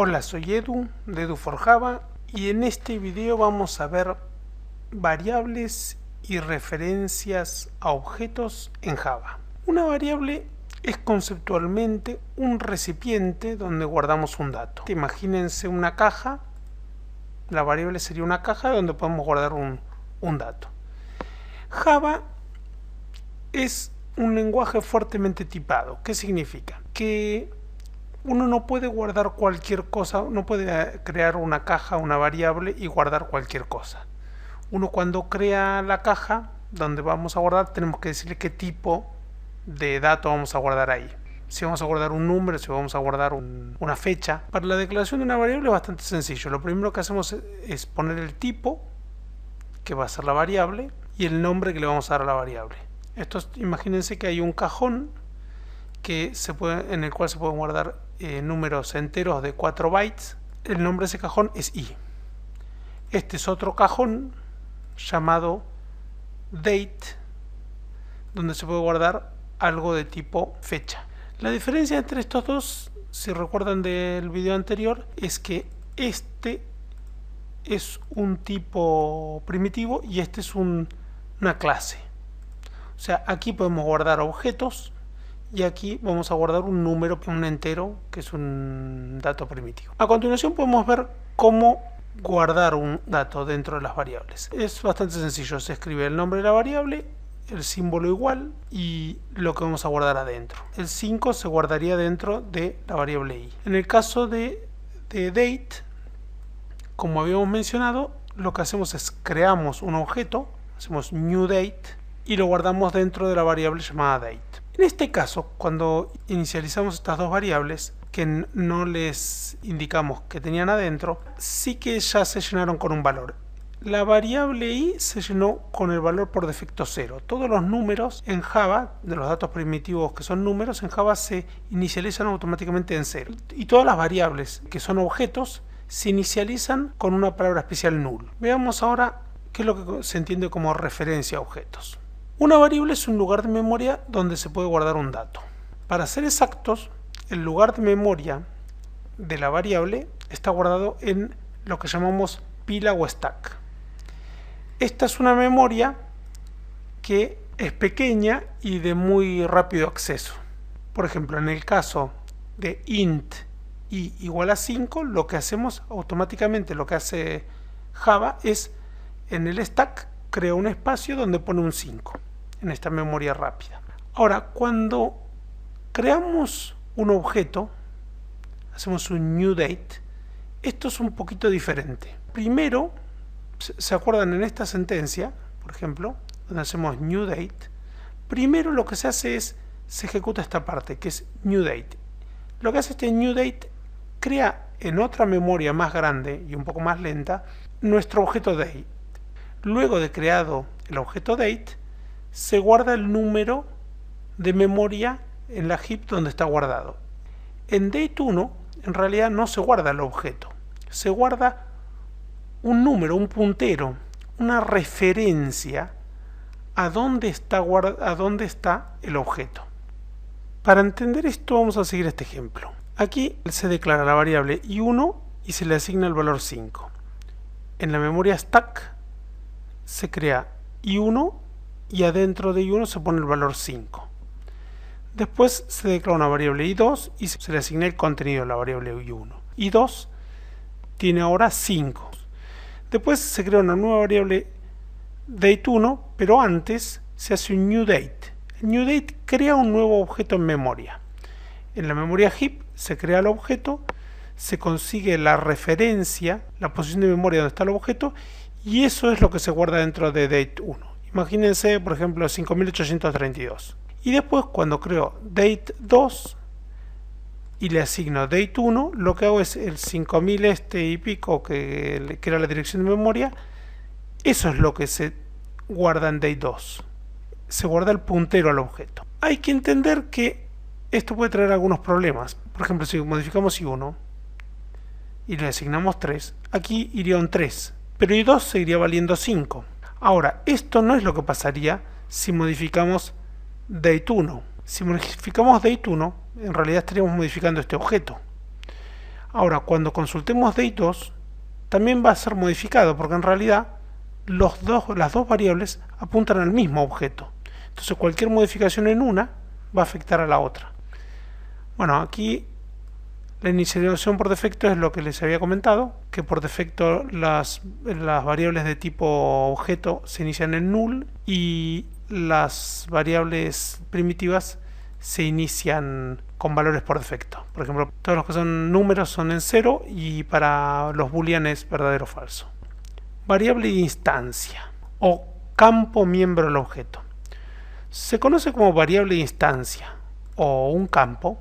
Hola, soy Edu de Edu4Java y en este video vamos a ver variables y referencias a objetos en Java. Una variable es conceptualmente un recipiente donde guardamos un dato. Imagínense una caja, la variable sería una caja donde podemos guardar un dato. Java es un lenguaje fuertemente tipado. ¿Qué significa? Que uno no puede guardar cualquier cosa, no puede crear una caja, una variable y guardar cualquier cosa. Uno cuando crea la caja donde vamos a guardar tenemos que decirle qué tipo de dato vamos a guardar ahí. Si vamos a guardar un número, si vamos a guardar una fecha. Para la declaración de una variable es bastante sencillo. Lo primero que hacemos es poner el tipo, que va a ser la variable, y el nombre que le vamos a dar a la variable. Imagínense que hay un cajón en el cual se pueden guardar números enteros de 4 bytes. El nombre de ese cajón es i. Este es otro cajón llamado date, donde se puede guardar algo de tipo fecha. La diferencia entre estos dos, si recuerdan del video anterior, es que este es un tipo primitivo y este es una clase. O sea, aquí podemos guardar objetos y aquí vamos a guardar un número, un entero, que es un dato primitivo. A continuación podemos ver cómo guardar un dato dentro de las variables. Es bastante sencillo, se escribe el nombre de la variable, el símbolo igual y lo que vamos a guardar adentro. El 5 se guardaría dentro de la variable i. En el caso de date, como habíamos mencionado, lo que hacemos es creamos un objeto, hacemos new date y lo guardamos dentro de la variable llamada date. En este caso, cuando inicializamos estas dos variables, que no les indicamos que tenían adentro, sí que ya se llenaron con un valor. La variable i se llenó con el valor por defecto 0. Todos los números en Java, de los datos primitivos que son números, en Java se inicializan automáticamente en 0. Y todas las variables que son objetos se inicializan con una palabra especial null. Veamos ahora qué es lo que se entiende como referencia a objetos. Una variable es un lugar de memoria donde se puede guardar un dato. Para ser exactos, el lugar de memoria de la variable está guardado en lo que llamamos pila o stack. Esta es una memoria que es pequeña y de muy rápido acceso. Por ejemplo, en el caso de int i igual a 5, lo que hacemos automáticamente, lo que hace Java es en el stack crea un espacio donde pone un 5 en esta memoria rápida. Ahora, cuando creamos un objeto, hacemos un new date, esto es un poquito diferente. Primero, ¿se acuerdan en esta sentencia, por ejemplo, donde hacemos new date? Primero lo que se hace es, se ejecuta esta parte, que es new date. Lo que hace este new date, crea en otra memoria más grande y un poco más lenta, nuestro objeto date. Luego de creado el objeto date, se guarda el número de memoria en la heap donde está guardado. En date1, en realidad no se guarda el objeto, se guarda un número, un puntero, una referencia a dónde está el objeto. Para entender esto vamos a seguir este ejemplo. Aquí se declara la variable i1 y se le asigna el valor 5. En la memoria stack se crea i1 y adentro de i1 se pone el valor 5. Después se declara una variable i2 y se le asigna el contenido de la variable i1. i2 tiene ahora 5. Después se crea una nueva variable date1, pero antes se hace un new date. El new date crea un nuevo objeto en memoria. En la memoria heap se crea el objeto, se consigue la referencia, la posición de memoria donde está el objeto, y eso es lo que se guarda dentro de date1. Imagínense, por ejemplo, 5832. Y después, cuando creo date2 y le asigno date1, lo que hago es el 5000 y pico, que era la dirección de memoria, eso es lo que se guarda en date2. Se guarda el puntero al objeto. Hay que entender que esto puede traer algunos problemas. Por ejemplo, si modificamos i1 y le asignamos 3, aquí iría un 3, pero i2 seguiría valiendo 5. Ahora, esto no es lo que pasaría si modificamos date1. Si modificamos date1, en realidad estaríamos modificando este objeto. Ahora, cuando consultemos date2, también va a ser modificado, porque en realidad las dos variables apuntan al mismo objeto. Entonces cualquier modificación en una va a afectar a la otra. Bueno, aquí la inicialización por defecto es lo que les había comentado, que por defecto las variables de tipo objeto se inician en null y las variables primitivas se inician con valores por defecto. Por ejemplo, todos los que son números son en 0 y para los boolean es verdadero o falso. Variable de instancia o campo miembro del objeto. Se conoce como variable de instancia o un campo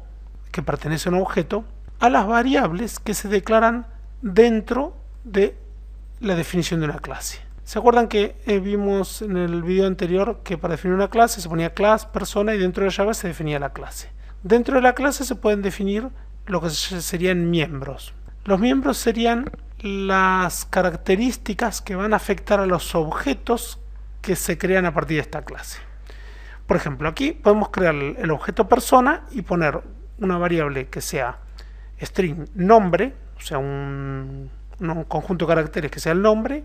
que pertenece a un objeto a las variables que se declaran dentro de la definición de una clase. ¿Se acuerdan que vimos en el video anterior que para definir una clase se ponía class, persona y dentro de la llave se definía la clase? Dentro de la clase se pueden definir lo que serían miembros. Los miembros serían las características que van a afectar a los objetos que se crean a partir de esta clase. Por ejemplo, aquí podemos crear el objeto persona y poner una variable que sea string nombre, o sea un conjunto de caracteres que sea el nombre,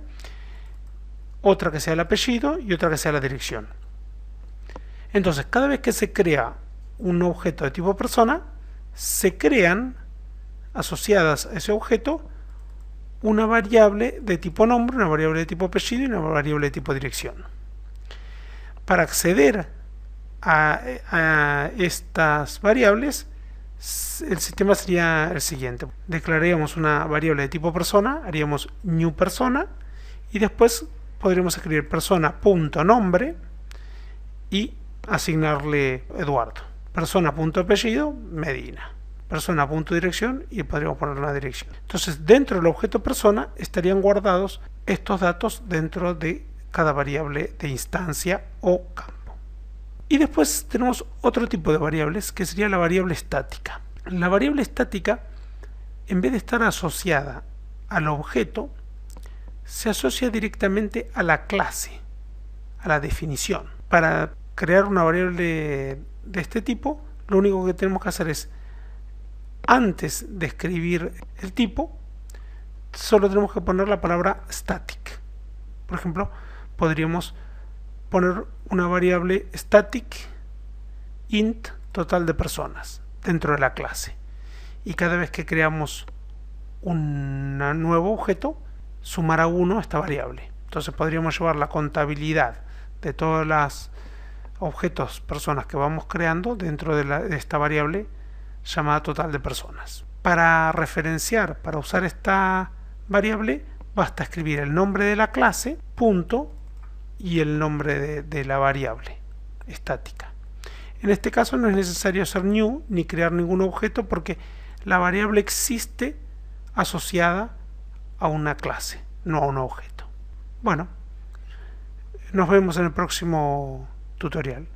otra que sea el apellido y otra que sea la dirección. Entonces, cada vez que se crea un objeto de tipo persona, se crean asociadas a ese objeto una variable de tipo nombre, una variable de tipo apellido y una variable de tipo dirección. Para acceder a estas variables, el sistema sería el siguiente. Declararíamos una variable de tipo persona, haríamos new persona y después podríamos escribir persona.nombre y asignarle Eduardo. Persona.apellido, Medina. Persona.dirección y podríamos poner una dirección. Entonces, dentro del objeto persona estarían guardados estos datos dentro de cada variable de instancia o campo. Y después tenemos otro tipo de variables que sería la variable estática. La variable estática, en vez de estar asociada al objeto, se asocia directamente a la clase, a la definición. Para crear una variable de este tipo, lo único que tenemos que hacer es, antes de escribir el tipo, solo tenemos que poner la palabra static. Por ejemplo, podríamos poner una variable static int total de personas dentro de la clase. Y cada vez que creamos un nuevo objeto, sumará 1 a esta variable. Entonces podríamos llevar la contabilidad de todos los objetos personas que vamos creando dentro de esta variable llamada total de personas. Para referenciar, para usar esta variable, basta escribir el nombre de la clase, punto, y el nombre de la variable estática. En este caso no es necesario hacer new ni crear ningún objeto porque la variable existe asociada a una clase, no a un objeto. Bueno, nos vemos en el próximo tutorial.